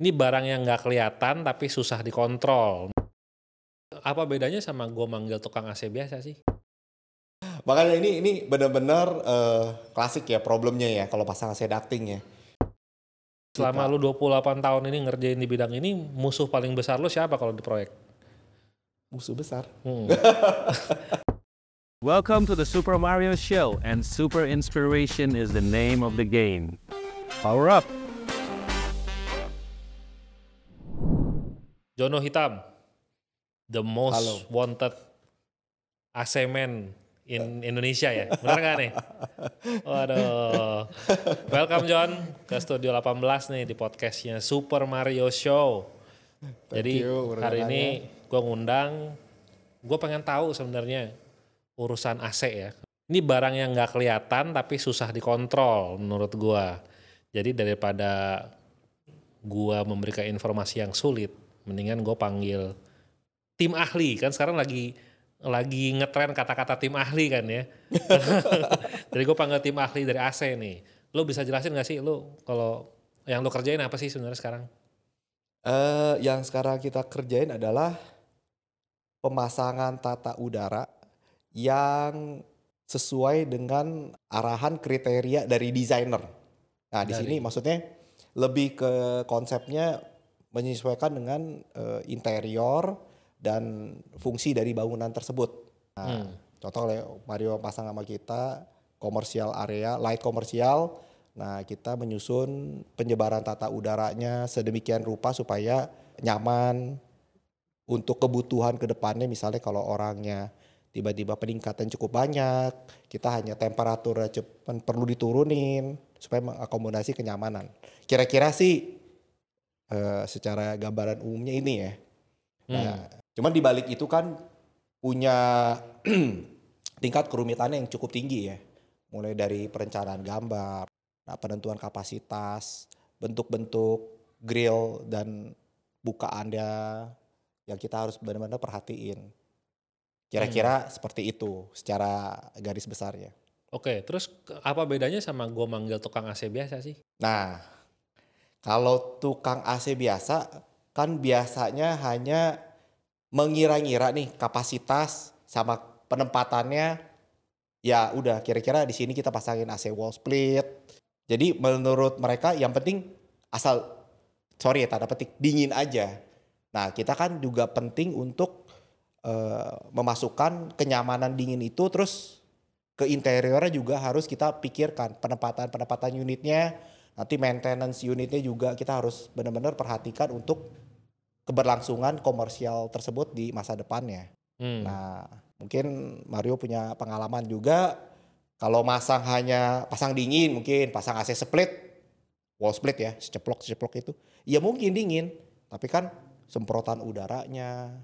Ini barang yang nggak kelihatan tapi susah dikontrol. Apa bedanya sama gua manggil tukang AC biasa sih? Makanya ini benar-benar klasik ya problemnya ya kalau pasang AC ducting ya. Selama Suka lu 28 tahun ini ngerjain di bidang ini, musuh paling besar lu siapa kalau di proyek? musuh besar. Welcome to the Super Mario Show, and super inspiration is the name of the game. Power up! Jono Hitam, the most Halo. wanted AC man in Indonesia ya, benar nggak nih? Waduh, welcome John ke Studio 18 nih di podcastnya Super Mario Show. Jadi you hari ini undangannya. gue ngundang, gue pengen tahu sebenarnya urusan AC ya. Ini barang yang nggak kelihatan tapi susah dikontrol menurut gue. Jadi daripada gue memberikan informasi yang sulit, mendingan gue panggil tim ahli. Kan sekarang lagi ngetren kata-kata tim ahli kan ya. Jadi gue panggil tim ahli dari AC nih. Lo bisa jelasin gak sih lo kalau yang lo kerjain apa sih sebenarnya sekarang? Yang sekarang kita kerjain adalah pemasangan tata udara yang sesuai dengan arahan kriteria dari desainer. Nah, di sini maksudnya lebih ke konsepnya menyesuaikan dengan interior dan fungsi dari bangunan tersebut. Nah, contoh Mario pasang sama kita komersial area, light komersial. Nah, kita menyusun penyebaran tata udaranya sedemikian rupa supaya nyaman untuk kebutuhan ke depannya. Misalnya kalau orangnya tiba-tiba peningkatan cukup banyak, kita hanya temperaturnya perlu diturunin supaya mengakomodasi kenyamanan. Kira-kira sih secara gambaran umumnya ini ya. Nah, cuman di balik itu kan punya tingkat kerumitannya yang cukup tinggi ya. Mulai dari perencanaan gambar, penentuan kapasitas, bentuk-bentuk grill dan bukaannya yang kita harus benar-benar perhatiin. Kira-kira seperti itu secara garis besarnya. Oke, terus apa bedanya sama gue manggil tukang AC biasa sih? Nah, kalau tukang AC biasa kan biasanya hanya mengira-ngira nih kapasitas sama penempatannya. Ya udah kira-kira di sini kita pasangin AC wall split. Jadi menurut mereka yang penting asal tanda petik dingin aja. Nah, kita kan juga penting untuk memasukkan kenyamanan dingin itu terus ke interiornya juga harus kita pikirkan penempatan unitnya, nanti maintenance unitnya juga kita harus benar-benar perhatikan untuk keberlangsungan komersial tersebut di masa depannya. Nah, mungkin Mario punya pengalaman juga kalau pasang dingin, mungkin pasang AC split, wall split ya, seceplok itu, ya mungkin dingin, tapi kan semprotan udaranya,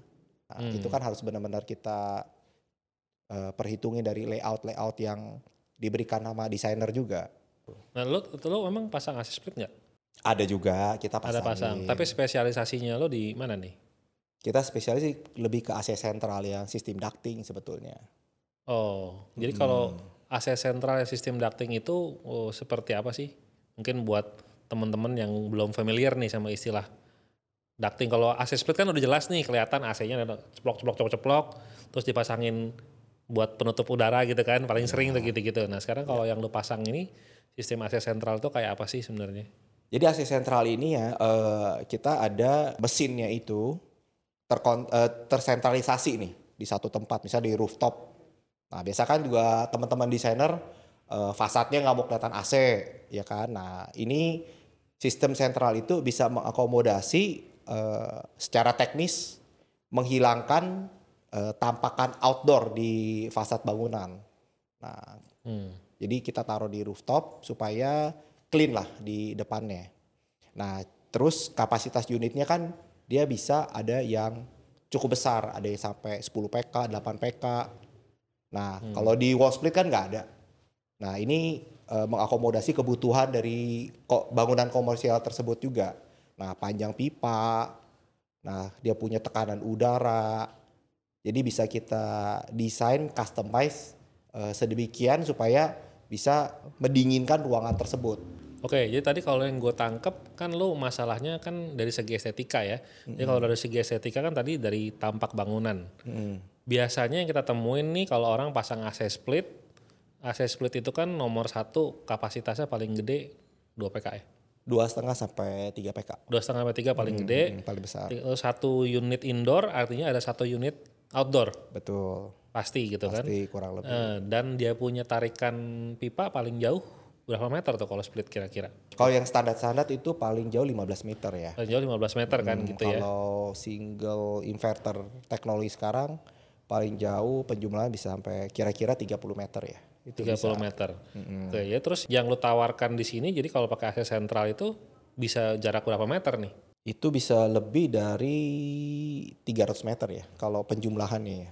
nah, itu kan harus benar-benar kita perhitungin dari layout yang diberikan sama desainer juga. Nah lo memang pasang AC split nggak? Ada juga kita pasangin. Ada pasang, tapi spesialisasinya lo di mana nih? Kita spesialis lebih ke AC sentral yang sistem ducting sebetulnya. Oh, jadi kalau AC sentral yang sistem ducting itu seperti apa sih? Mungkin buat teman-teman yang belum familiar nih sama istilah ducting. Kalau AC split kan udah jelas nih, kelihatan AC-nya ada ceplok, terus dipasangin buat penutup udara gitu kan, paling sering tuh gitu-gitu. Nah sekarang kalau yang lu pasang ini, sistem AC sentral tuh kayak apa sih sebenarnya? Jadi AC sentral ini ya kita ada mesinnya itu tersentralisasi nih di satu tempat, misalnya di rooftop. Nah biasa kan juga teman-teman desainer fasadnya nggak mau kelihatan AC ya kan. Nah ini sistem sentral itu bisa mengakomodasi secara teknis menghilangkan tampakan outdoor di fasad bangunan. Nah, jadi kita taruh di rooftop supaya clean lah di depannya. Nah, terus kapasitas unitnya kan dia bisa ada yang cukup besar, ada yang sampai 10 PK, 8 PK. Nah, kalau di wall split kan nggak ada. Nah, ini mengakomodasi kebutuhan dari bangunan komersial tersebut juga. Nah, panjang pipa, nah dia punya tekanan udara. Jadi bisa kita desain, customize sedemikian supaya bisa mendinginkan ruangan tersebut. Oke, jadi tadi kalau yang gue tangkep kan lu masalahnya kan dari segi estetika ya. Jadi kalau dari segi estetika kan tadi dari tampak bangunan. Biasanya yang kita temuin nih kalau orang pasang AC split itu kan nomor satu kapasitasnya paling gede 2 PK ya. 2,5 sampai 3 PK. 2,5 sampai 3 paling gede. Paling besar. Satu unit indoor artinya ada satu unit outdoor. Betul. Pasti gitu kan. Pasti kurang lebih. Dan dia punya tarikan pipa paling jauh berapa meter tuh kalau split kira-kira? Kalau yang standar itu paling jauh 15 meter ya. Paling jauh 15 meter kan gitu ya. Kalau single inverter teknologi sekarang paling jauh penjumlahan bisa sampai kira-kira 30 meter ya. Itu 30 bisa. meter. Oke, ya terus yang lu tawarkan di sini jadi kalau pakai AC sentral itu bisa jarak berapa meter nih? Itu bisa lebih dari 300 meter ya kalau penjumlahannya ya.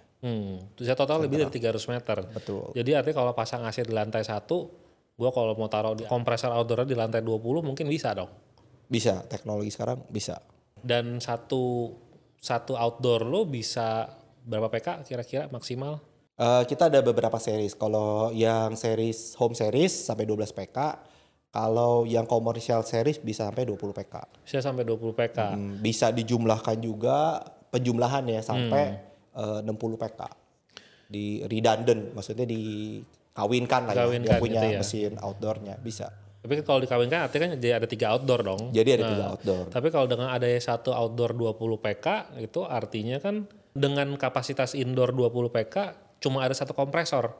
Terus ya total lebih dari 300 meter. Betul. Jadi artinya kalau pasang AC di lantai 1, gua kalau mau taruh di kompresor outdoor di lantai 20 mungkin bisa dong. Bisa, teknologi sekarang bisa. Dan satu outdoor lo bisa berapa PK kira-kira maksimal? Kita ada beberapa series. Kalau yang series home series sampai 12 PK. Kalau yang commercial series bisa sampai 20 PK. Bisa sampai 20 PK. Bisa dijumlahkan juga penjumlahan ya sampai 60 PK. Di redundant, maksudnya dikawinkan lah ya. Dia punya gitu ya. mesin outdoornya bisa. Tapi kalau dikawinkan artinya kan jadi ada 3 outdoor dong. Jadi ada 3 outdoor. Tapi kalau dengan ada satu outdoor 20 PK itu artinya kan dengan kapasitas indoor 20 PK cuma ada satu kompresor.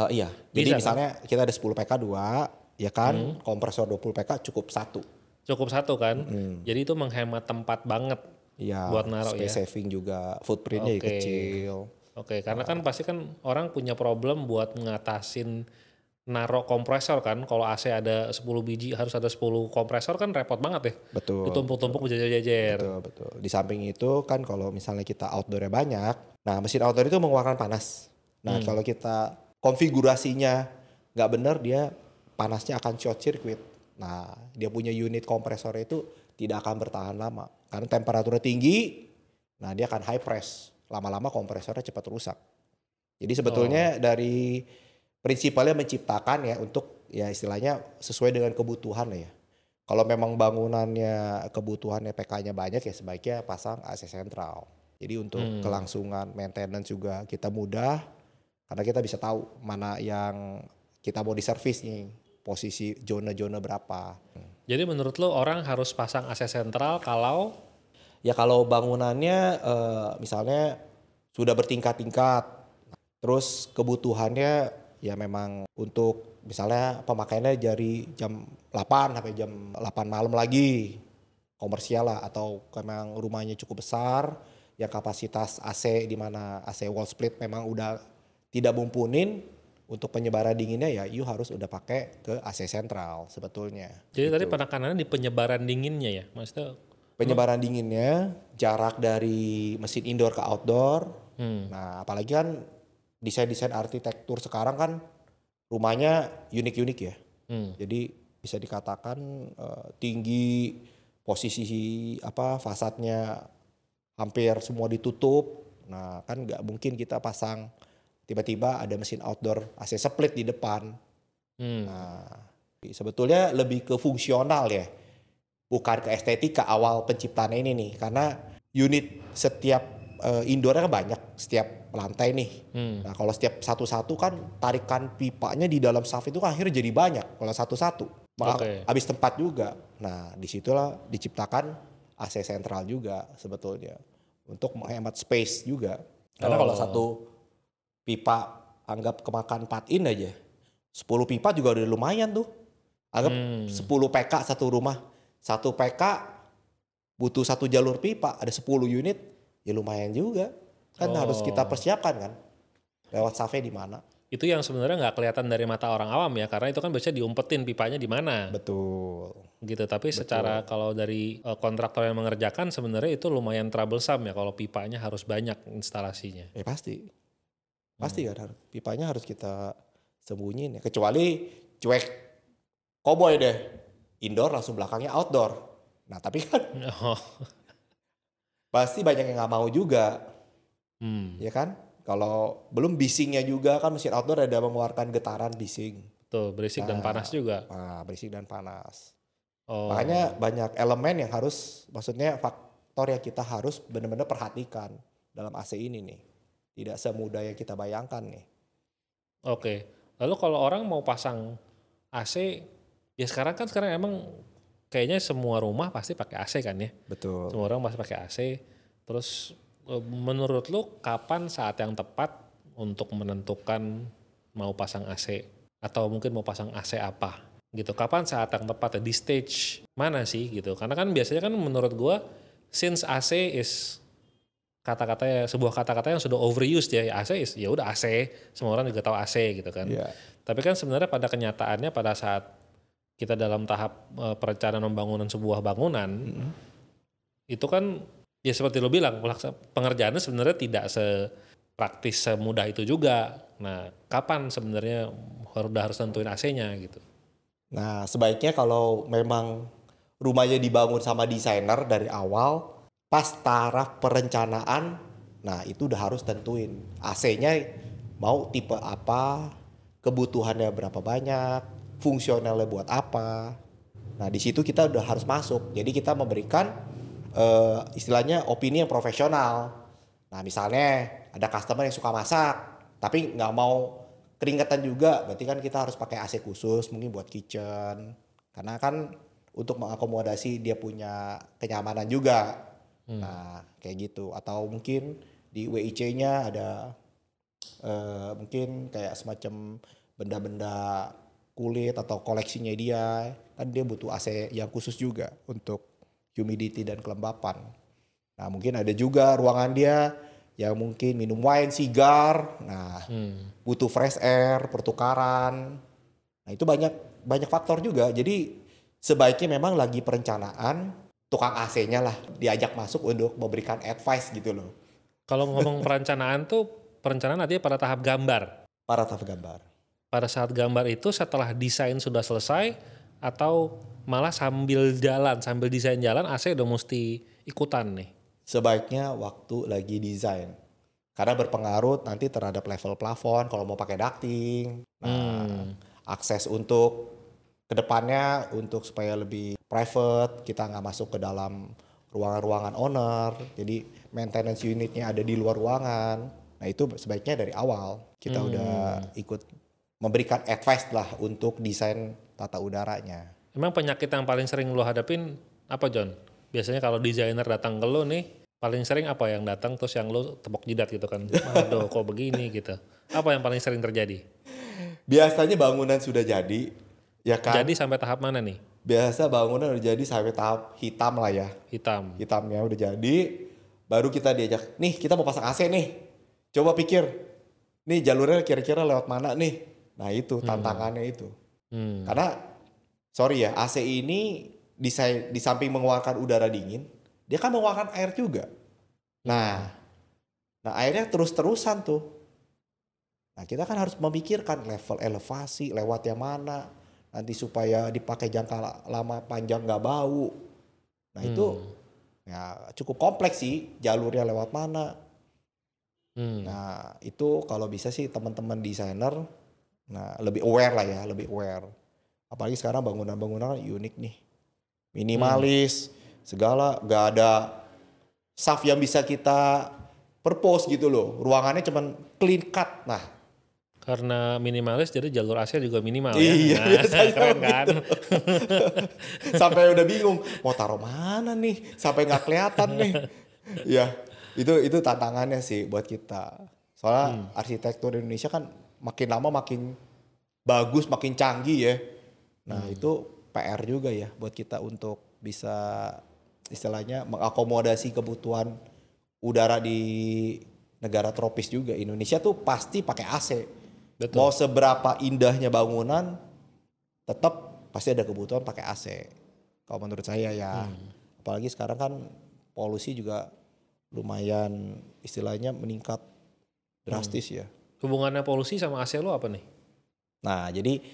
Iya. Jadi Bisa, misalnya kita ada 10 PK 2, ya kan? Kompresor 20 PK cukup 1. Cukup satu kan. Jadi itu menghemat tempat banget Iya. buat naruh ya. Space saving juga, footprintnya Oke. kecil. Oke, karena kan pasti kan orang punya problem buat ngatasin naruh kompresor kan. Kalau AC ada 10 biji harus ada 10 kompresor kan repot banget ya. Betul. Ditumpuk-tumpuk berjejer-jejer. Betul. Di samping itu kan kalau misalnya kita outdoornya banyak, nah mesin outdoor itu mengeluarkan panas. Nah kalau kita konfigurasinya nggak benar, dia panasnya akan short circuit. Nah dia punya unit kompresor itu tidak akan bertahan lama. Karena temperaturnya tinggi, nah dia akan high press. Lama-lama kompresornya cepat rusak. Jadi sebetulnya dari prinsipalnya menciptakan ya untuk ya istilahnya sesuai dengan kebutuhan lah ya. Kalau memang bangunannya kebutuhannya PK-nya banyak ya sebaiknya pasang AC sentral. Jadi untuk kelangsungan maintenance juga kita mudah karena kita bisa tahu mana yang kita mau diservis nih, posisi zona-zona berapa. Jadi menurut lo orang harus pasang AC sentral kalau Ya kalau bangunannya misalnya sudah bertingkat-tingkat, terus kebutuhannya ya memang untuk misalnya pemakaiannya dari jam 8 sampai jam 8 malam lagi komersial lah, atau memang rumahnya cukup besar yang kapasitas AC di mana AC wall split memang udah tidak mumpuni untuk penyebaran dinginnya, ya you harus udah pakai ke AC sentral sebetulnya. jadi tadi penekanannya di penyebaran dinginnya ya, maksudnya Penyebaran dinginnya, jarak dari mesin indoor ke outdoor. Nah apalagi kan desain-desain arsitektur sekarang kan rumahnya unik-unik ya. Jadi bisa dikatakan tinggi, posisi fasadnya hampir semua ditutup. Nah kan nggak mungkin kita pasang tiba-tiba ada mesin outdoor AC split di depan. Nah sebetulnya lebih ke fungsional ya, bukan ke estetika awal penciptaan ini nih. Karena unit setiap indoornya kan banyak setiap lantai nih. Nah kalau setiap satu-satu kan tarikan pipanya di dalam shaft itu kan akhirnya jadi banyak kalau satu-satu. Habis tempat juga. Nah disitulah diciptakan AC sentral juga sebetulnya untuk menghemat space juga. Karena kalau satu pipa anggap kemakan 4 in aja, 10 pipa juga udah lumayan tuh. Anggap 10 PK satu rumah. 1 PK butuh 1 jalur pipa, ada 10 unit, ya lumayan juga. Kan harus kita persiapkan kan. Lewat save di mana. itu yang sebenarnya nggak kelihatan dari mata orang awam ya, karena itu kan biasanya diumpetin pipanya di mana. Betul. Gitu, tapi secara kalau dari kontraktor yang mengerjakan sebenarnya itu lumayan troublesome ya kalau pipanya harus banyak instalasinya. Pasti. Pasti kan pipanya harus kita sembunyiin ya. Kecuali cuek cowboy deh. Indoor langsung belakangnya outdoor. Nah tapi kan pasti banyak yang nggak mau juga. Ya kan? Kalau belum bisingnya juga kan mesin outdoor ada mengeluarkan getaran bising. Tuh, berisik dan panas juga. Berisik dan panas. Oh. Makanya banyak elemen yang harus, maksudnya faktor yang kita harus benar-benar perhatikan dalam AC ini nih. Tidak semudah yang kita bayangkan nih. Oke. Lalu kalau orang mau pasang AC, ya sekarang emang kayaknya semua rumah pasti pakai AC kan ya. Betul. Semua orang pasti pakai AC. Terus menurut lu kapan saat yang tepat untuk menentukan mau pasang AC? Atau mungkin mau pasang AC apa? Gitu. Kapan saat yang tepat ya? Di stage mana sih gitu? Karena kan biasanya kan menurut gua since AC is sebuah kata-kata yang sudah overused ya. AC is ya udah AC, semua orang juga tahu AC gitu kan. Iya. Tapi kan sebenarnya pada kenyataannya pada saat kita dalam tahap perencanaan pembangunan sebuah bangunan, itu kan ya seperti lo bilang pengerjaannya sebenarnya tidak sepraktis semudah itu juga. Nah, kapan sebenarnya udah harus tentuin AC-nya gitu? Nah, sebaiknya kalau memang rumahnya dibangun sama desainer dari awal, pas taraf perencanaan, nah itu udah harus tentuin AC-nya mau tipe apa, kebutuhannya berapa banyak, fungsionalnya buat apa. Nah, di situ kita udah harus masuk. Jadi kita memberikan istilahnya opini yang profesional. Nah, misalnya ada customer yang suka masak, tapi nggak mau keringetan juga, berarti kan kita harus pakai AC khusus mungkin buat kitchen. Karena kan untuk mengakomodasi dia punya kenyamanan juga. Nah, kayak gitu. Atau mungkin di WIC-nya ada mungkin kayak semacam benda-benda kulit atau koleksinya dia. Kan dia butuh AC yang khusus juga untuk humidity dan kelembapan. Nah, mungkin ada juga ruangan dia yang mungkin minum wine, sigar, nah butuh fresh air, pertukaran. Nah, itu banyak faktor juga. Jadi sebaiknya memang lagi perencanaan, tukang AC-nya lah diajak masuk untuk memberikan advice gitu loh. Kalau ngomong perencanaan tuh, perencanaan artinya pada tahap gambar. Para tahap gambar. Pada saat gambar itu setelah desain sudah selesai atau malah sambil desain jalan AC udah mesti ikutan nih? Sebaiknya waktu lagi desain. Karena berpengaruh nanti terhadap level plafon kalau mau pakai ducting. Nah, akses untuk kedepannya untuk supaya lebih private, kita nggak masuk ke dalam ruangan-ruangan owner. Jadi maintenance unitnya ada di luar ruangan. Nah, itu sebaiknya dari awal kita udah ikut memberikan advice lah untuk desain tata udaranya. Emang penyakit yang paling sering lo hadapin apa, John? Biasanya kalau desainer datang ke lo nih, paling sering apa yang datang terus yang lo tepok jidat gitu kan? Aduh, kok begini gitu. Apa yang paling sering terjadi? Biasanya bangunan sudah jadi, ya kan? Jadi sampai tahap mana nih? Biasa bangunan udah jadi sampai tahap hitam lah ya. Hitamnya udah jadi, baru kita diajak, nih kita mau pasang AC nih. Coba pikir, nih jalurnya kira-kira lewat mana nih? Nah itu tantangannya itu. Karena, sorry ya, AC ini di samping mengeluarkan udara dingin, dia kan mengeluarkan air juga. Nah airnya terus-terusan tuh. Nah, kita kan harus memikirkan level elevasi, lewat yang mana, nanti supaya dipakai jangka lama panjang nggak bau. Nah itu ya cukup kompleks sih, jalurnya lewat mana. Nah itu kalau bisa sih teman-teman desainer, nah lebih aware lah ya, lebih aware. Apalagi sekarang bangunan-bangunan unik nih. Minimalis, segala, gak ada staff yang bisa kita purpose gitu loh. Ruangannya cuman clean cut. Nah, karena minimalis jadi jalur AC juga minimal iya, ya. Nah, keren kan? Sampai udah bingung mau taruh mana nih, sampai nggak kelihatan nih. Ya, itu tantangannya sih buat kita. Soalnya arsitektur Indonesia kan makin lama makin bagus, makin canggih ya. Nah, itu PR juga ya buat kita untuk bisa istilahnya mengakomodasi kebutuhan udara di negara tropis juga. Indonesia tuh pasti pakai AC. Betul. Mau seberapa indahnya bangunan, tetap pasti ada kebutuhan pakai AC. Kalau menurut saya ya. Apalagi sekarang kan polusi juga lumayan istilahnya meningkat drastis ya. Hubungannya polusi sama AC lo apa nih? Nah, jadi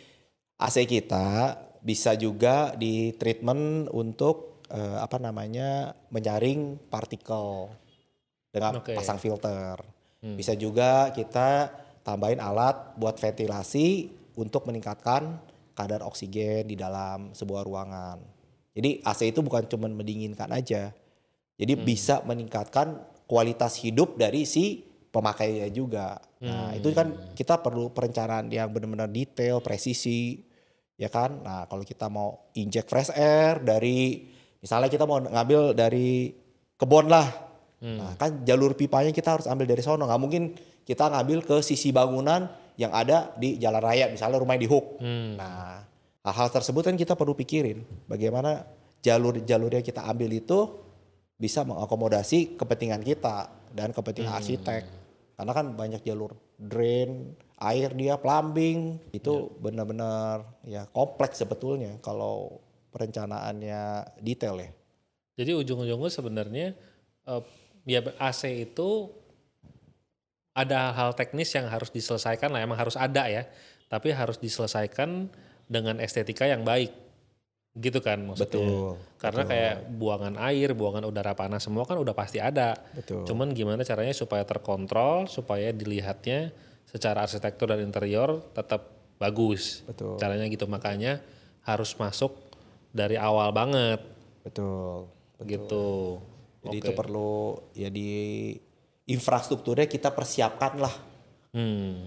AC kita bisa juga di treatment untuk menyaring partikel dengan pasang filter. Bisa juga kita tambahin alat buat ventilasi untuk meningkatkan kadar oksigen di dalam sebuah ruangan. Jadi AC itu bukan cuma mendinginkan aja. Jadi bisa meningkatkan kualitas hidup dari si pemakainya juga. Nah, itu kan kita perlu perencanaan yang benar-benar detail, presisi, ya kan? Nah, kalau kita mau inject fresh air dari, misalnya kita mau ngambil dari kebun lah. Nah, kan jalur pipanya kita harus ambil dari sono. Nggak mungkin kita ngambil ke sisi bangunan yang ada di jalan raya, misalnya rumahnya di hook. Nah, hal-hal tersebut kan kita perlu pikirin. Bagaimana jalur-jalur yang kita ambil itu bisa mengakomodasi kepentingan kita dan kepentingan arsitek. Karena kan banyak jalur drain, air dia, plumbing, itu benar-benar ya kompleks sebetulnya kalau perencanaannya detail ya. Jadi ujung-ujungnya sebenarnya ya AC itu ada hal teknis yang harus diselesaikan lah, emang harus ada ya. Tapi harus diselesaikan dengan estetika yang baik. Gitu kan maksudnya. Betul. Karena kayak buangan air, buangan udara panas semua kan udah pasti ada. Betul. Cuman gimana caranya supaya terkontrol, supaya dilihatnya secara arsitektur dan interior tetap bagus. Betul. Caranya gitu, makanya harus masuk dari awal banget. Betul. Gitu. Jadi itu perlu ya di infrastrukturnya kita persiapkan lah.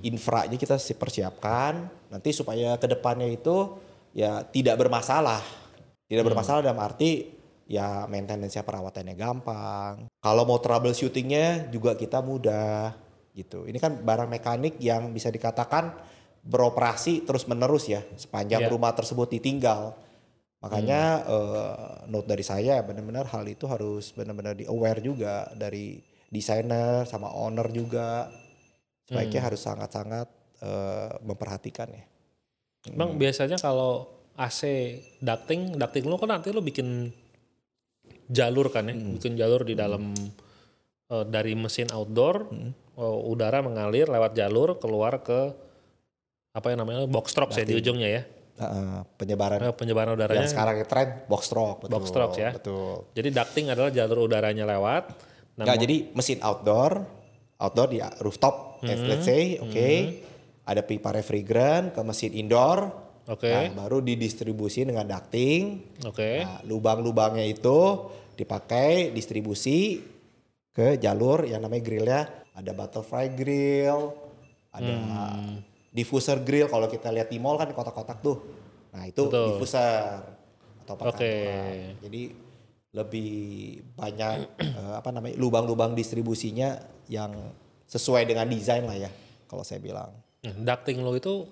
Infranya kita persiapkan nanti supaya ke depannya itu ya tidak bermasalah. Tidak bermasalah dalam arti ya maintenance-nya, perawatannya gampang. Kalau mau troubleshooting-nya juga kita mudah gitu. Ini kan barang mekanik yang bisa dikatakan beroperasi terus-menerus ya sepanjang rumah tersebut ditinggal. Makanya note dari saya benar-benar hal itu harus benar-benar di-aware juga dari desainer sama owner juga. Sebaiknya harus sangat-sangat memperhatikan ya. Bang, biasanya kalau AC ducting lu kan nanti lu bikin jalur kan ya, bikin jalur di dalam dari mesin outdoor, udara mengalir lewat jalur keluar ke apa yang namanya box truck ya di ujungnya ya. Penyebaran udaranya. Yang sekarang tren box truck. Box truck ya. Betul. Jadi ducting adalah jalur udaranya lewat. Jadi mesin outdoor di rooftop, let's say, ada pipa refrigerant ke mesin indoor. Nah, baru didistribusi dengan ducting. Nah, lubang-lubangnya itu dipakai distribusi ke jalur yang namanya grillnya. Ada butterfly grill, ada diffuser grill. Kalau kita lihat di mall kan kotak-kotak tuh. Nah itu diffuser atau perkantoran. Jadi lebih banyak lubang-lubang distribusinya yang sesuai dengan desain lah ya. Kalau saya bilang. Ducting lo itu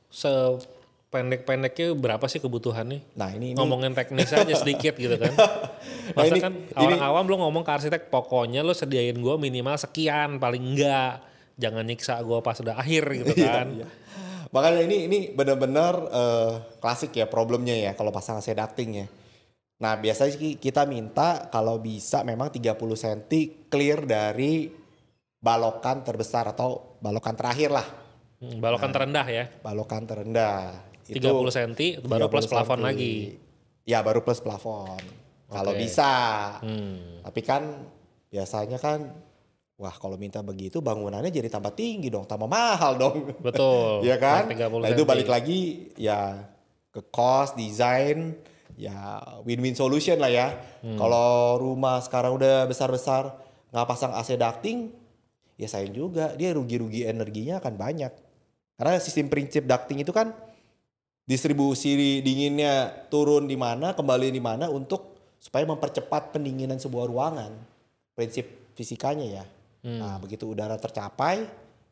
sependek-pendeknya berapa sih kebutuhannya? Nah ini ngomongin teknis aja sedikit gitu kan. Masa kan orang awam lo ngomong ke arsitek, pokoknya lo sediain gue minimal sekian paling enggak. Jangan nyiksa gue pas udah akhir gitu kan. Iya. Makanya ini benar-benar klasik ya problemnya ya kalau pasang AC ducting ya. Nah biasanya kita minta kalau bisa memang 30 cm clear dari balokan terbesar atau balokan terakhir lah. Balokan terendah ya. Balokan terendah. 30 cm baru plus plafon lagi. Ya baru plus plafon. Kalau bisa. Tapi kan biasanya kan wah kalau minta begitu bangunannya jadi tambah tinggi dong. Tambah mahal dong. Betul. Ya kan? Nah itu balik lagi ya ke cost, design. Ya win-win solution lah ya. Kalau rumah sekarang udah besar-besar nggak pasang AC ducting, ya sayang juga. Dia rugi-rugi energinya akan banyak. Karena sistem prinsip ducting itu kan distribusi dinginnya turun di mana, kembali di mana untuk supaya mempercepat pendinginan sebuah ruangan. Prinsip fisikanya ya. Nah begitu udara tercapai,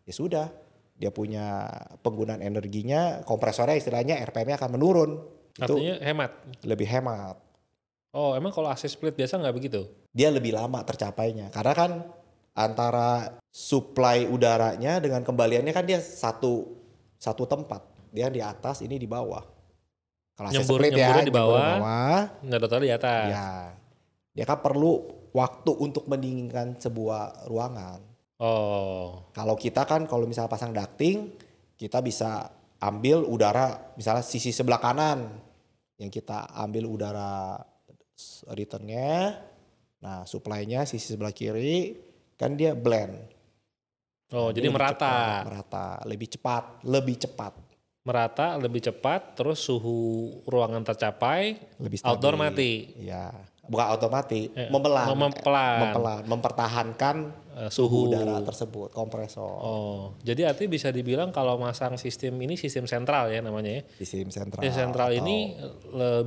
ya sudah. Dia punya penggunaan energinya, kompresornya istilahnya RPM-nya akan menurun. Artinya hemat? Lebih hemat. Oh emang kalau AC split biasa nggak begitu? Dia lebih lama tercapainya. Karena kan antara supply udaranya dengan kembaliannya kan dia satu tempat. Dia di atas, ini di bawah. Kalau AC split ya, di bawah, nggak total di atas. Ya, dia kan perlu waktu untuk mendinginkan sebuah ruangan. Oh. Kalau kita kan kalau misalnya pasang ducting, kita bisa ambil udara misalnya sisi sebelah kanan. Yang kita ambil udara returnnya, nah supply-nya sisi sebelah kiri, kan dia blend. Oh, jadi merata. Merata, lebih cepat. merata, lebih cepat, terus suhu ruangan tercapai, Lebih stabil. outdoor mati. Ya, bukan auto mati, mempelan, mempertahankan suhu udara tersebut, kompresor. Oh, jadi artinya bisa dibilang kalau masang sistem ini sistem sentral ya namanya ya. Sistem sentral. Sistem sentral ini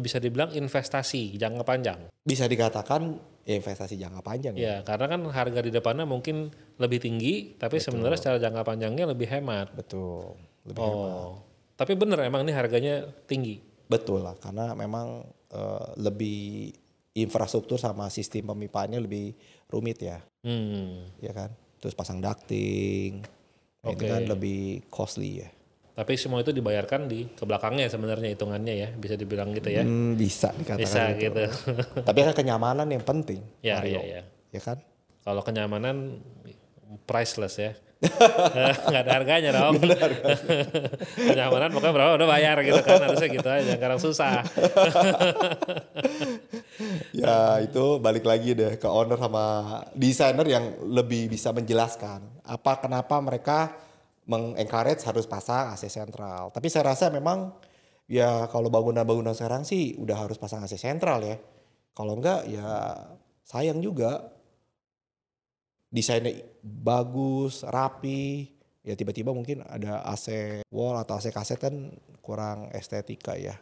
bisa dibilang investasi jangka panjang. Bisa dikatakan investasi jangka panjang ya. Ya, karena kan harga di depannya mungkin lebih tinggi, tapi sebenarnya secara jangka panjangnya lebih hemat. Betul, lebih hemat. Tapi bener emang ini harganya tinggi. Betul lah, karena memang lebih infrastruktur sama sistem pemipaannya lebih rumit ya. Ya kan, terus pasang ducting, ini kan lebih costly ya. Tapi semua itu dibayarkan di ke belakangnya sebenarnya hitungannya ya, bisa dibilang gitu ya. Bisa dikatakan Bisa gitu. Tapi kan kenyamanan yang penting. Ya, Mario. ya. Ya kan? Kalau kenyamanan priceless ya. Nggak ada harganya dong. Kenyamanan pokoknya berapa udah bayar gitu kan, harusnya gitu aja, sekarang susah. Ya itu balik lagi deh ke owner sama desainer yang lebih bisa menjelaskan kenapa mereka mengencourage harus pasang AC sentral. Tapi saya rasa memang ya kalau bangunan-bangunan sekarang sih udah harus pasang AC sentral ya. Kalau enggak ya sayang juga. Desainnya bagus, rapi, ya tiba-tiba mungkin ada AC wall atau AC kaset kan kurang estetika ya.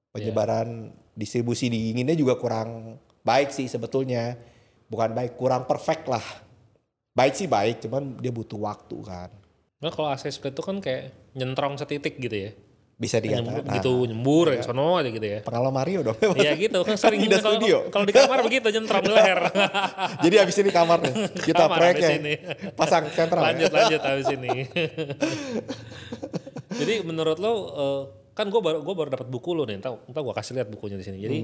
Penyebaran distribusi dinginnya juga kurang baik sih sebetulnya. Bukan baik, kurang perfect lah. Baik sih baik, cuman dia butuh waktu kan. Nah kalau AC split itu kan kayak nyentrong setitik gitu ya. Bisa dikatakan. Nyembur ya sono aja gitu ya. Pengalaman Mario dong. Iya gitu kan sering Pindah studio. kalau di kamar begitu nyentrong di leher. Jadi habis ini kamar nih. Kita Kamar proyeknya habis ini. pasang sentral. Lanjut habis ini. Jadi menurut lo kan gue baru dapat buku lo nih, entah gue kasih lihat bukunya di sini. Jadi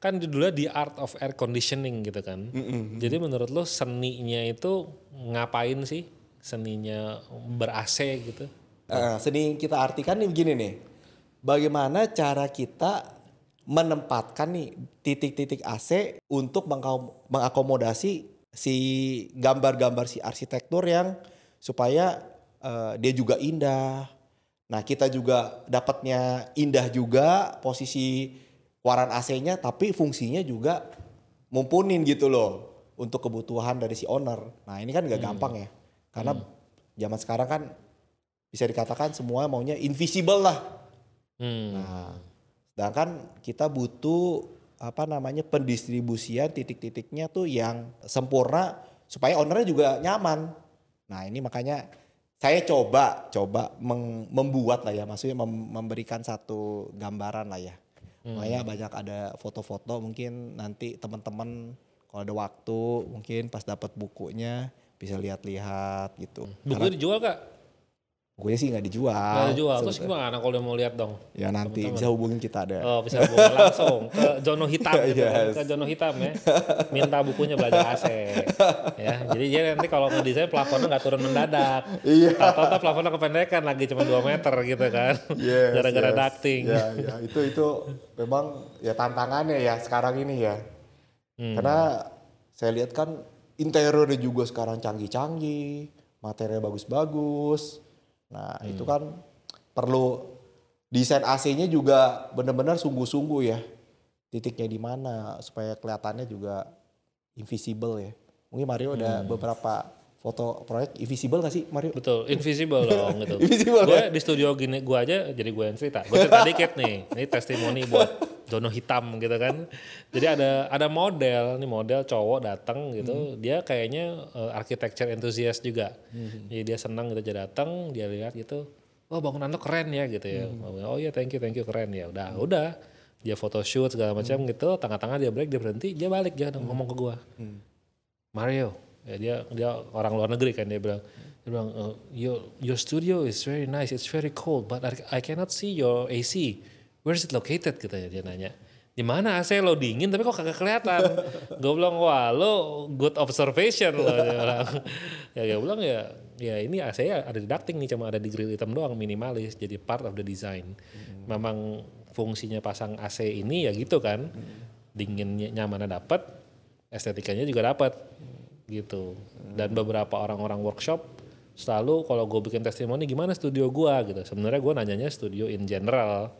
kan judulnya The Art of Air Conditioning gitu kan. Jadi menurut lo seninya itu ngapain sih? Seninya ber-AC gitu. Seni kita artikan nih begini nih. Bagaimana cara kita menempatkan nih titik-titik AC untuk mengakomodasi si gambar-gambar si arsitektur yang supaya dia juga indah. Nah kita juga dapatnya indah juga posisi waran AC-nya tapi fungsinya juga mumpunin gitu loh untuk kebutuhan dari si owner. Nah ini kan gak gampang ya karena zaman sekarang kan bisa dikatakan semua maunya invisible lah. Nah, sedangkan kita butuh pendistribusian titik-titiknya tuh yang sempurna supaya ownernya juga nyaman. Nah ini makanya saya coba membuat lah ya, maksudnya memberikan satu gambaran lah ya. Makanya banyak ada foto-foto, mungkin nanti teman-teman kalau ada waktu mungkin pas dapat bukunya bisa lihat-lihat gitu. Bukunya dijual Kak? Bukunya sih nggak dijual. Nggak dijual. Terus gimana kalau mau lihat dong? Ya nanti bisa hubungin kita ada. Oh bisa hubungin langsung ke Jono Hitam gitu kan. Ke Jono Hitam ya. Minta bukunya belajar AC. Ya, jadi dia nanti kalau ngedesain plafonnya nggak turun mendadak. Iya. Atau plafonnya kependekan lagi cuma 2 meter gitu kan. Gara-gara ducting. Ya, itu memang ya tantangannya ya sekarang ini ya. Karena saya lihat kan interiornya juga sekarang canggih-canggih, materialnya bagus-bagus. Nah itu kan perlu desain AC-nya juga benar-benar sungguh-sungguh ya. Titiknya di mana supaya kelihatannya juga invisible ya. Mungkin Mario ada beberapa foto proyek invisible gak sih Mario? Betul, invisible dong gitu. Invisible Gue ya? di studio gini, gue aja jadi gue yang cerita. Gue cerita dikit nih, ini testimoni buat Jono Hitam gitu kan. Jadi ada model cowok datang gitu, dia kayaknya architecture enthusiast juga. Jadi dia senang gitu, dia datang, dia lihat gitu, oh bangunan lo keren ya gitu ya. Oh iya thank you keren ya. Udah. Dia photoshoot segala macam gitu, tengah-tengah dia break, dia berhenti, dia balik dia ngomong ke gue. Mario, ya dia orang luar negeri kan, dia bilang your studio is very nice, it's very cold, but I cannot see your AC. Where is it located? Gitu ya dia nanya. Di mana AC lo dingin tapi kok kagak kelihatan. Gue bilang wah lo good observation lo. Dia bilang. Ya gue bilang ya ini AC ada di ducting nih, cuma ada di grill hitam doang, minimalis, jadi part of the design. Memang fungsinya pasang AC ini ya gitu kan, dinginnya nyamannya dapat, estetikanya juga dapat gitu. Dan beberapa orang-orang workshop selalu kalau gue bikin testimoni gimana studio gue gitu. Sebenarnya gue nanyanya studio in general.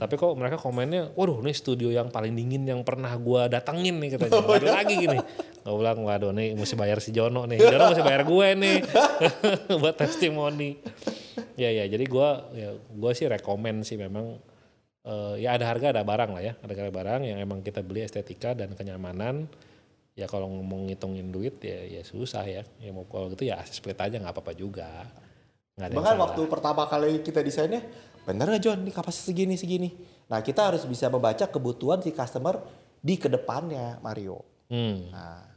Tapi kok mereka komennya, waduh ini studio yang paling dingin yang pernah gue datengin nih katanya. Gak ada lagi gini. Gue bilang, waduh nih mesti bayar si Jono nih. Jono mesti bayar gue nih buat testimoni. Ya jadi gue sih rekomen sih memang. Ya ada harga ada barang lah ya. Ada harga barang yang emang kita beli estetika dan kenyamanan. Ya kalau ngomong ngitungin duit ya susah ya. Ya mau kalau gitu ya split aja nggak apa-apa juga. Nggak ada yang Bahkan salah. waktu pertama kali kita desainnya, bener gak John, ini kapasitas segini. Nah kita harus bisa membaca kebutuhan si customer di kedepannya Mario. Nah,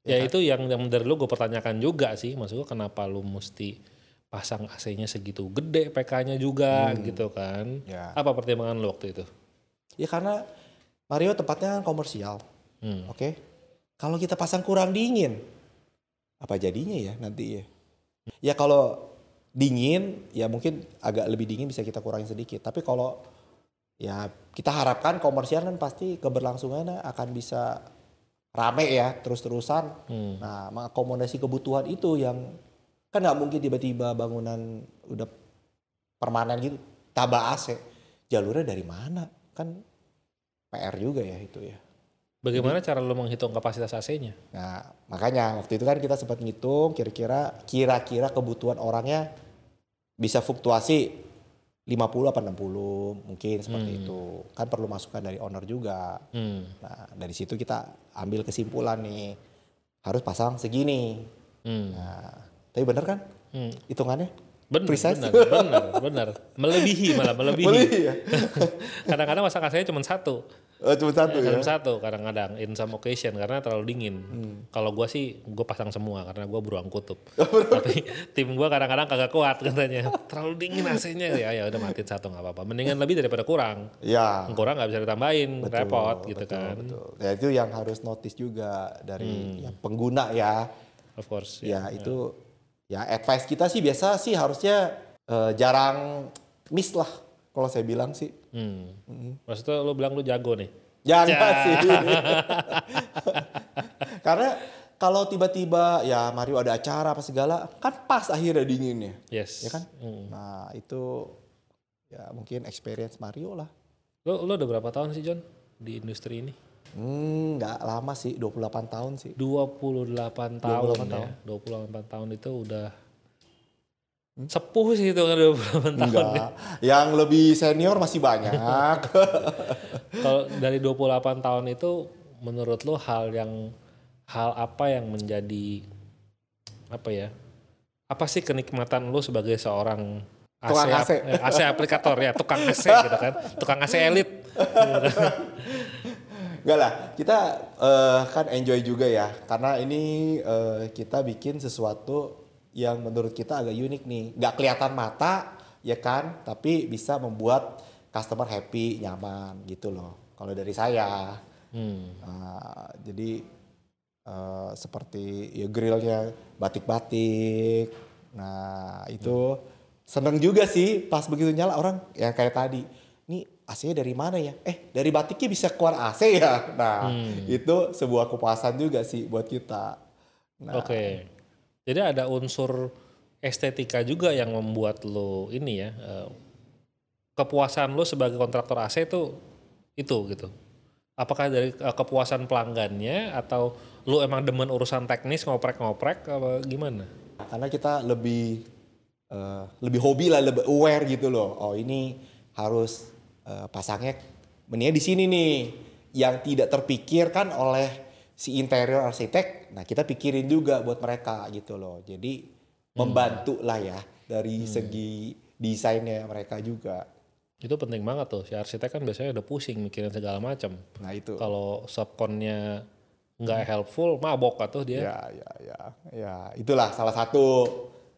Ya itu yang dari lu gue pertanyakan juga sih. Maksud gue kenapa lu mesti pasang AC-nya segitu gede PK-nya juga gitu kan. Ya. Apa pertimbangan lu waktu itu? Ya karena Mario tempatnya kan komersial. Oke. Kalau kita pasang kurang dingin, apa jadinya ya nanti ya? Ya kalau dingin ya mungkin agak lebih dingin bisa kita kurangin sedikit. Tapi kalau ya kita harapkan komersial kan pasti keberlangsungannya akan bisa rame ya terus-terusan. Nah mengakomodasi kebutuhan itu yang kan nggak mungkin tiba-tiba bangunan udah permanen gitu tambah AC. Jalurnya dari mana? Kan PR juga ya itu ya. Bagaimana cara lu menghitung kapasitas AC-nya? Nah, makanya waktu itu kan kita sempat ngitung kira-kira kebutuhan orangnya bisa fluktuasi 50 apa 60 mungkin seperti itu. Kan perlu masukan dari owner juga. Nah, dari situ kita ambil kesimpulan nih. Harus pasang segini. Nah, tapi bener kan? Hitungannya? Benar. Melebihi. Melebihi ya? Kadang-kadang masak AC-nya cuma satu. Cuma satu ya? Cuma satu kadang-kadang in some occasion karena terlalu dingin. Kalau gue sih gue pasang semua karena gue beruang kutub. Tapi tim gue kadang-kadang kagak kuat katanya. Terlalu dingin AC-nya ya udah matiin satu nggak apa-apa. Mendingan lebih daripada kurang. Ya. Kurang nggak bisa ditambahin, repot gitu betul, kan. Betul. Ya itu yang harus notice juga dari yang pengguna ya. Of course. Ya itu ya advice kita sih biasa sih harusnya jarang miss lah kalau saya bilang sih. Maksudnya lu bilang lu jago nih? Jangan sih. Karena kalau tiba-tiba ya Mario ada acara apa segala kan pas akhirnya dinginnya. Yes. Ya kan? Nah itu ya mungkin experience Mario lah. Lu udah berapa tahun sih John di industri ini? Nggak lama sih, 28 tahun sih. 28 tahun 28 ya. tahun. 28 tahun itu udah sepuh sih itu kan 28 tahun. Enggak, yang lebih senior masih banyak. Kalau dari 28 tahun itu menurut lo hal apa yang menjadi apa ya? Apa sih kenikmatan lo sebagai seorang Tukang AC. AC aplikator ya, tukang AC gitu kan. Tukang AC elit. Enggak lah, kita kan enjoy juga ya. Karena ini kita bikin sesuatu yang menurut kita agak unik nih. Nggak kelihatan mata ya kan, tapi bisa membuat customer happy, nyaman gitu loh. Kalau dari saya. Jadi seperti ya grillnya batik-batik. Nah itu seneng juga sih pas begitu nyala orang yang kayak tadi. Ini AC-nya dari mana ya? Dari batiknya bisa keluar AC ya? Nah itu sebuah kepuasan juga sih buat kita. Nah, Oke. Jadi ada unsur estetika juga yang membuat lo ini ya, kepuasan lo sebagai kontraktor AC itu gitu. Apakah dari kepuasan pelanggannya atau lo emang demen urusan teknis ngoprek-ngoprek apa gimana? Karena kita lebih hobi lah, lebih aware gitu loh. Oh ini harus pasangnya mendingan di sini nih, yang tidak terpikirkan oleh si interior arsitek. Nah kita pikirin juga buat mereka gitu loh. Jadi membantu lah ya dari segi desainnya mereka juga. Itu penting banget tuh. Si arsitek kan biasanya udah pusing mikirin segala macam. Nah itu. Kalau subkonnya nggak helpful, mabok atau dia. Ya itulah salah satu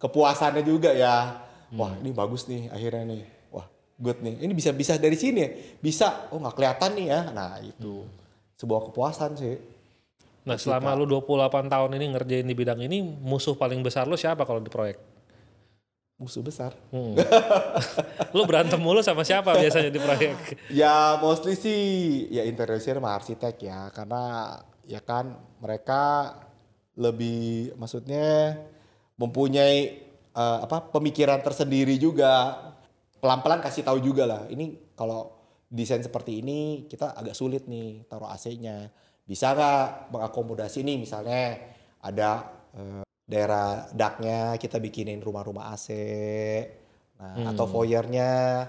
kepuasannya juga ya. Wah ini bagus nih akhirnya nih. Wah good nih. Ini bisa dari sini ya. Bisa. Oh nggak kelihatan nih ya. Nah itu sebuah kepuasan sih. Nah selama lu 28 tahun ini ngerjain di bidang ini, musuh paling besar lu siapa kalau di proyek? Musuh besar. Lu berantem mulu sama siapa biasanya di proyek? Ya mostly sih ya interior sama arsitek ya. Karena ya kan mereka lebih maksudnya mempunyai pemikiran tersendiri juga. Pelan-pelan kasih tahu juga lah. Ini kalau desain seperti ini kita agak sulit nih taruh AC-nya. Bisa nggak mengakomodasi nih misalnya ada daerah duct-nya kita bikinin rumah-rumah AC. Nah, atau foyer-nya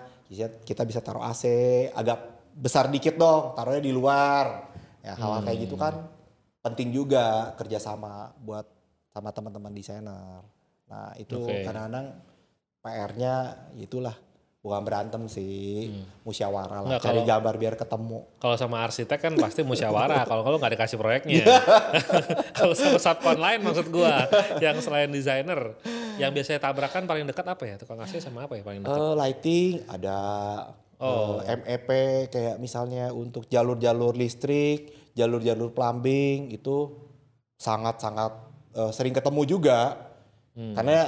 kita bisa taruh AC agak besar dikit dong, taruhnya di luar. Ya hal-hal kayak gitu kan penting juga kerjasama buat sama teman-teman desainer. Nah itu kadang-kadang PR-nya itulah bukan berantem sih, musyawarah lah, cari gambar biar ketemu. Kalau sama arsitek kan pasti musyawarah, kalau nggak dikasih proyeknya. Kalau sama subkon lain maksud gua, yang selain desainer, yang biasanya tabrakan paling dekat apa ya? Tukang AC sama apa ya paling dekat? Lighting, ada MEP kayak misalnya untuk jalur-jalur listrik, jalur-jalur plumbing itu sangat-sangat sering ketemu juga. Karena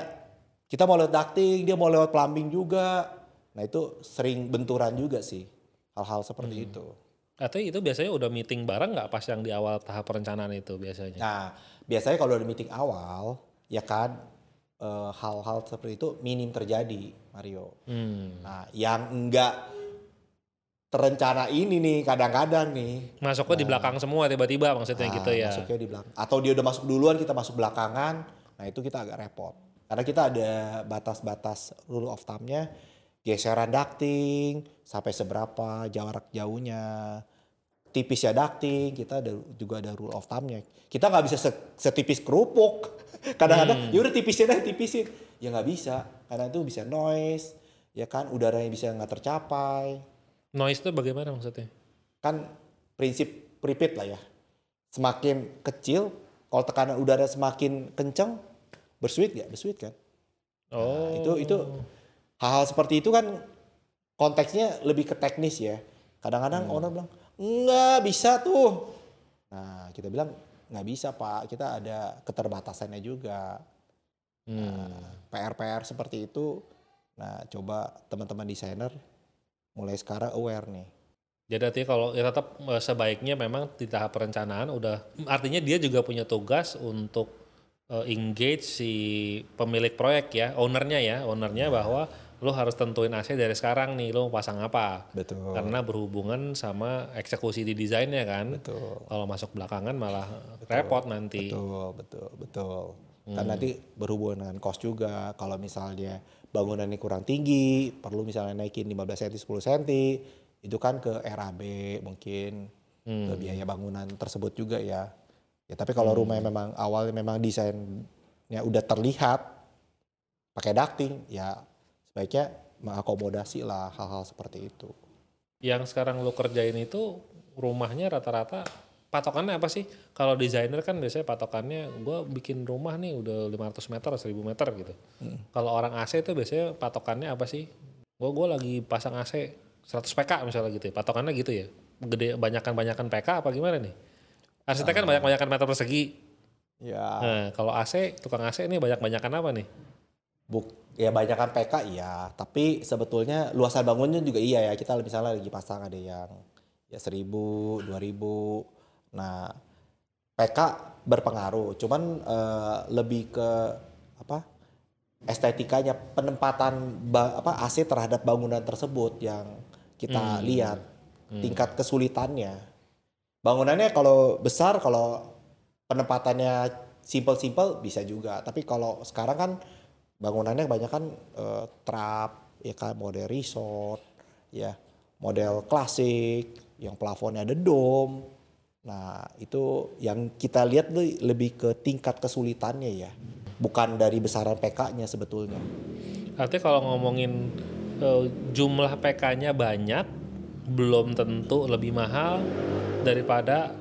kita mau lewat ducting, dia mau lewat plumbing juga. Nah itu sering benturan juga sih hal-hal seperti itu. Atau itu biasanya udah meeting bareng nggak pas yang di awal tahap perencanaan itu biasanya? Nah biasanya kalau ada meeting awal ya kan hal-hal seperti itu minim terjadi Mario. Nah yang enggak terencana ini nih kadang-kadang nih. Masuknya di belakang semua tiba-tiba maksudnya gitu ya? Masuknya di belakang. Atau dia udah masuk duluan kita masuk belakangan. Nah itu kita agak repot. Karena kita ada batas-batas rule of thumb-nya. Geseran ducting sampai seberapa jarak jauhnya, tipisnya ducting kita juga ada rule of thumb-nya. Kita nggak bisa setipis kerupuk. Kadang-kadang ya udah tipisin, ya nggak bisa karena itu bisa noise, ya kan udaranya bisa nggak tercapai. Noise itu bagaimana maksudnya? Kan prinsip prepaid lah ya. Semakin kecil, kalau tekanan udara semakin kencang, bersuit kan? Nah, itu hal-hal seperti itu kan konteksnya lebih ke teknis ya. Kadang-kadang owner bilang, nggak bisa tuh. Nah kita bilang, nggak bisa Pak, kita ada keterbatasannya juga. PR-PR seperti itu, nah coba teman-teman desainer mulai sekarang aware nih. Jadi artinya kalau ya tetap sebaiknya memang di tahap perencanaan udah, artinya dia juga punya tugas untuk engage si pemilik proyek ya, ownernya bahwa lo harus tentuin AC dari sekarang nih, lo mau pasang apa. Betul. Karena berhubungan sama eksekusi di desainnya kan. Betul. Kalau masuk belakangan malah repot nanti. Betul. Kan nanti berhubungan dengan cost juga. Kalau misalnya bangunannya kurang tinggi, perlu misalnya naikin 15 cm, 10 cm, itu kan ke RAB mungkin, ke biaya bangunan tersebut juga ya. Ya tapi kalau rumahnya memang awalnya memang desainnya udah terlihat pakai ducting, ya sebaiknya mengakomodasi lah hal-hal seperti itu. Yang sekarang lo kerjain itu rumahnya rata-rata patokannya apa sih? Kalau desainer kan biasanya patokannya gue bikin rumah nih udah 500 meter, 1000 meter gitu. Kalau orang AC itu biasanya patokannya apa sih? Gue lagi pasang AC 100 PK misalnya gitu ya. Patokannya gitu ya? Gede banyakan PK apa gimana nih? Arsitek kan banyak-banyakan meter persegi. Ya. Nah kalau AC, tukang AC ini banyak-banyakan apa nih? Ya banyakan PK iya, tapi sebetulnya luasan bangunnya juga iya ya. Kita misalnya lagi pasang ada yang ya 1000, 2000. Nah, PK berpengaruh, cuman lebih ke estetikanya, penempatan AC terhadap bangunan tersebut yang kita lihat tingkat kesulitannya. Bangunannya kalau besar, kalau penempatannya simple bisa juga, tapi kalau sekarang kan bangunannya kebanyakan trap, ya kan model resort, ya model klasik, yang plafonnya ada dome. Nah itu yang kita lihat lebih ke tingkat kesulitannya ya, bukan dari besaran PK-nya sebetulnya. Artinya kalau ngomongin jumlah PK-nya banyak, belum tentu lebih mahal daripada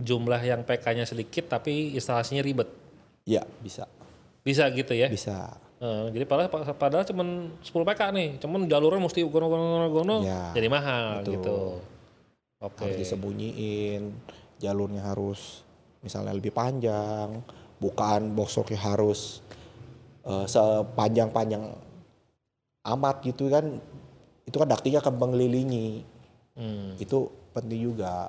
jumlah yang PK-nya sedikit tapi instalasinya ribet. Iya bisa. Bisa gitu ya? Bisa. Jadi padahal cuma 10 PK nih, cuman jalurnya mesti gono ya, jadi mahal betul. gitu. Oke. Harus disembunyiin, jalurnya harus misalnya lebih panjang, bukaan boxworknya harus sepanjang-panjang amat gitu kan. Itu kan ductingnya akan mengelilingi. Itu penting juga.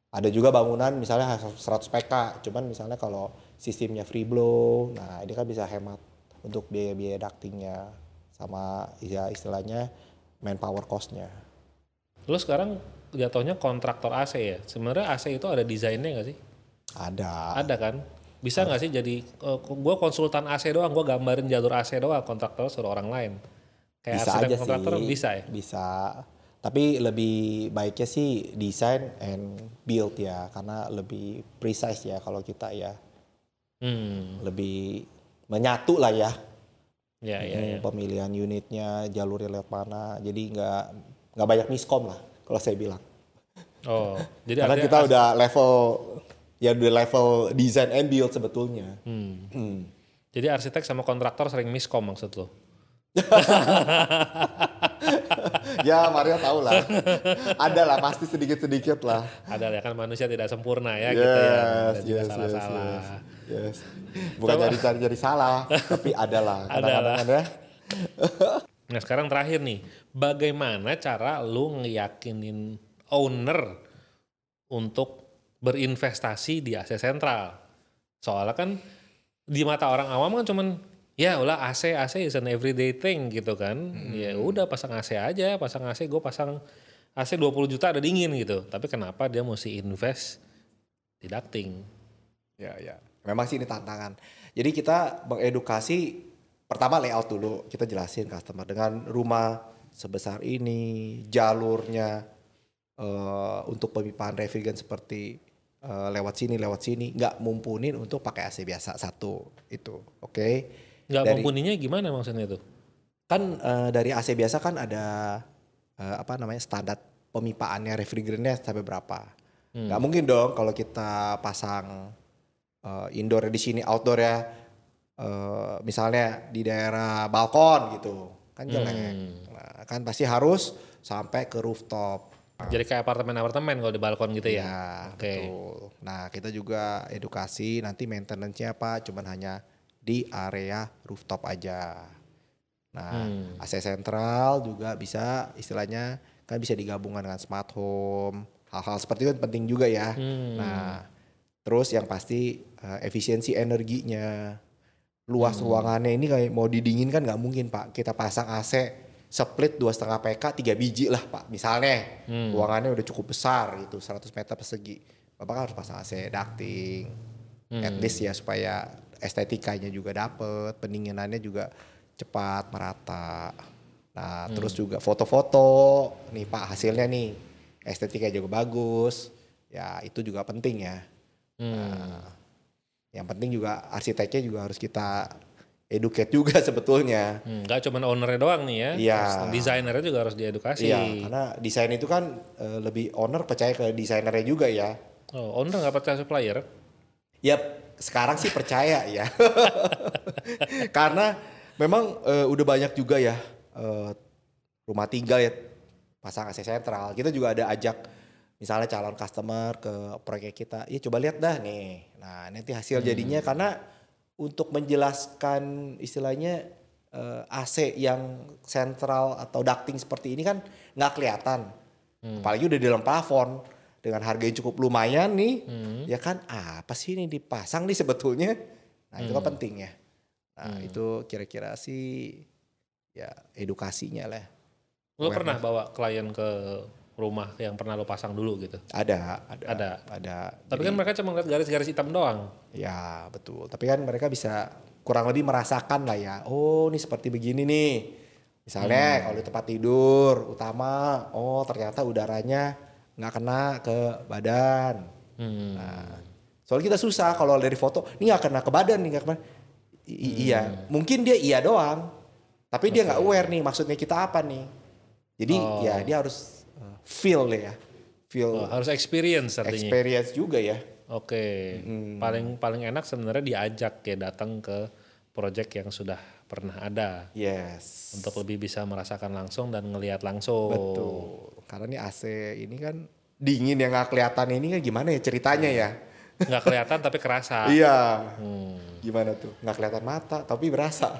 Ada juga bangunan misalnya 100 PK, cuman misalnya kalau sistemnya free blow, nah ini kan bisa hemat untuk biaya-biaya ductingnya sama ya istilahnya manpower cost-nya. Lo sekarang jatuhnya kontraktor AC ya. Sebenarnya AC itu ada desainnya nggak sih? Ada. Ada kan? Bisa nggak sih jadi gue konsultan AC doang, gue gambarin jalur AC doang, kontraktor suruh orang lain. Kayak Bisa arsitek aja kontraktor sih. bisa ya? Bisa. Tapi lebih baiknya sih design and build ya, karena lebih precise ya kalau kita ya. Lebih menyatu lah ya. Ya, ya. Pemilihan unitnya, jalurnya lewat mana. Jadi nggak banyak miskom lah kalau saya bilang. Oh, jadi Karena kita udah level design and build sebetulnya. Jadi arsitek sama kontraktor sering miskom maksud lo? Ya Mario tahu lah. Ada lah pasti sedikit-sedikit lah. Ada ya kan, manusia tidak sempurna ya gitu ya. Ada juga salah-salah. Yes. Bukan jadi salah, tapi ada lah kadang-kadang ya. Nah sekarang terakhir nih, bagaimana cara lu ngeyakinin owner untuk berinvestasi di AC sentral? Soalnya kan di mata orang awam kan cuman ya ulah AC is an everyday thing gitu kan. Ya udah pasang AC aja, pasang AC, gue pasang AC 20 juta ada dingin gitu. Tapi kenapa dia mesti invest di ducting? Ya. Memang sih ini tantangan. Jadi kita mengedukasi pertama layout dulu, kita jelasin customer dengan rumah sebesar ini, jalurnya untuk pemipaan refrigeran seperti lewat sini, nggak mumpunin untuk pakai AC biasa satu itu, oke? Nggak mumpuninya gimana maksudnya itu? Kan dari AC biasa kan ada standar pemipaannya refrigerannya sampai berapa? Nggak mungkin dong kalau kita pasang indoor di sini, outdoor ya, misalnya di daerah balkon gitu, kan jelek. Nah, kan pasti harus sampai ke rooftop. Jadi kayak apartemen kalau di balkon gitu ya? Ya, betul. Nah, kita juga edukasi nanti maintenance-nya apa, cuman hanya di area rooftop aja. Nah, AC sentral juga bisa istilahnya kan bisa digabungkan dengan smart home. Hal-hal seperti itu penting juga ya. Nah, terus yang pasti efisiensi energinya. Luas ruangannya ini kayak mau didinginkan nggak mungkin Pak. Kita pasang AC split 2,5 PK 3 biji lah Pak. Misalnya ruangannya udah cukup besar gitu 100 meter persegi. Bapak kan harus pasang AC ducting. At least ya supaya estetikanya juga dapet, pendinginannya juga cepat merata. Nah terus juga foto-foto nih Pak hasilnya nih estetika juga bagus. Ya itu juga penting ya. Nah, yang penting juga arsiteknya juga harus kita educate juga sebetulnya. Nggak cuma ownernya doang nih ya, Iya. desainernya juga harus diedukasi. Iya, karena desain itu kan lebih owner percaya ke desainernya juga ya. Oh, owner nggak percaya supplier? Ya sekarang sih percaya ya. Karena memang udah banyak juga ya rumah tinggal ya pasang AC sentral. Kita juga ada ajak misalnya calon customer ke proyek kita, ya coba lihat dah nih. Nah nanti hasil jadinya karena untuk menjelaskan istilahnya AC yang sentral atau ducting seperti ini kan nggak kelihatan. Apalagi udah di dalam plafon dengan harga yang cukup lumayan nih, ya kan apa sih ini dipasang nih sebetulnya. Nah itu kan penting ya. Nah itu kira-kira sih ya edukasinya lah. Lo pernah bawa klien ke rumah yang pernah lo pasang dulu gitu? Ada. Tapi kan mereka cuma ngeliat garis-garis hitam doang. Ya betul. Tapi kan mereka bisa kurang lebih merasakan lah ya. Oh ini seperti begini nih. Misalnya kalau di tempat tidur utama, oh ternyata udaranya nggak kena ke badan. Nah, soalnya kita susah kalau dari foto, ini nggak kena ke badan nih, nggak kena. Iya, mungkin dia iya doang. Tapi dia nggak aware nih maksudnya kita apa nih. Jadi ya dia harus feel ya, harus experience artinya. Experience juga ya. Oke. Paling enak sebenarnya diajak ya datang ke project yang sudah pernah ada. Yes. Untuk lebih bisa merasakan langsung dan ngelihat langsung. Betul. Karena nih AC ini kan dingin yang nggak kelihatan ini kan gimana ya ceritanya ya? Nggak kelihatan tapi kerasa. Iya. Gimana tuh? Nggak kelihatan mata tapi berasa.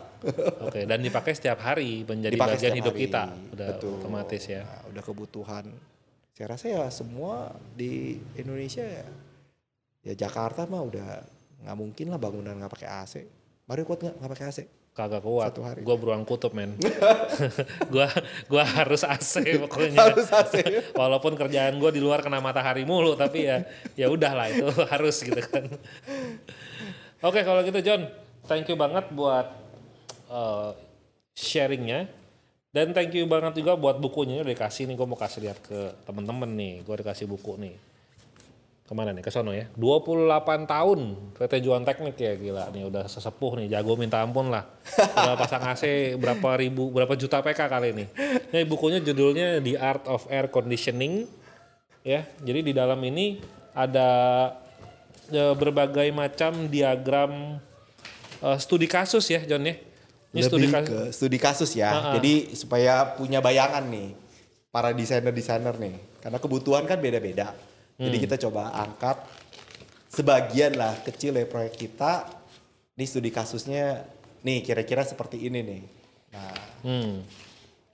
Oke. Dan dipakai setiap hari menjadi Dipakai bagian setiap hidup hari. kita. Udah Betul. otomatis ya. Nah, udah kebutuhan. Saya rasa ya semua di Indonesia ya Jakarta mah udah nggak mungkin lah bangunan nggak pakai AC. Mario kuat nggak pakai AC? Kagak kuat. Satu hari. Gue beruang kutub men. gua harus AC pokoknya. Harus AC. Walaupun kerjaan gue di luar kena matahari mulu, tapi ya udahlah itu harus gitu kan. Oke kalau gitu John, thank you banget buat sharingnya. Dan thank you banget juga buat bukunya udah dikasih nih. Gue mau kasih lihat ke temen-temen nih. Gue dikasih buku nih. Kemana nih? Ke sono ya. 28 tahun PT Juan Teknik ya, gila nih udah sesepuh nih, jago minta ampun lah. Udah pasang AC berapa juta PK kali ini. Ini bukunya judulnya The Art of Air Conditioning ya. Jadi di dalam ini ada berbagai macam diagram studi kasus ya John ya. Ini Lebih studi kasus ya. Jadi supaya punya bayangan nih para desainer nih. Karena kebutuhan kan beda-beda. Jadi kita coba angkat sebagian lah kecil ya proyek kita. Nih studi kasusnya nih kira-kira seperti ini nih. Nah.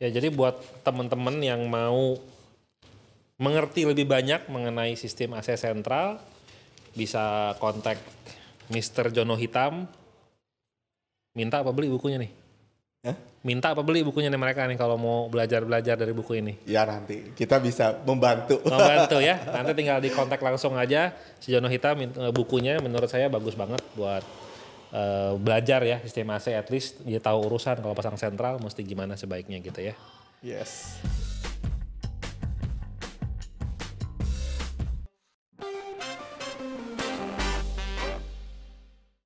Ya jadi buat teman-teman yang mau mengerti lebih banyak mengenai sistem AC sentral, bisa kontak Mr. Jono Hitam. Minta apa beli bukunya nih? Minta apa beli bukunya nih mereka nih kalau mau belajar-belajar dari buku ini? Ya nanti kita bisa membantu. Membantu ya, nanti tinggal di kontak langsung aja si Jono Hitam. Bukunya menurut saya bagus banget buat belajar ya sistem AC, at least dia tahu urusan kalau pasang sentral mesti gimana sebaiknya gitu ya. Yes.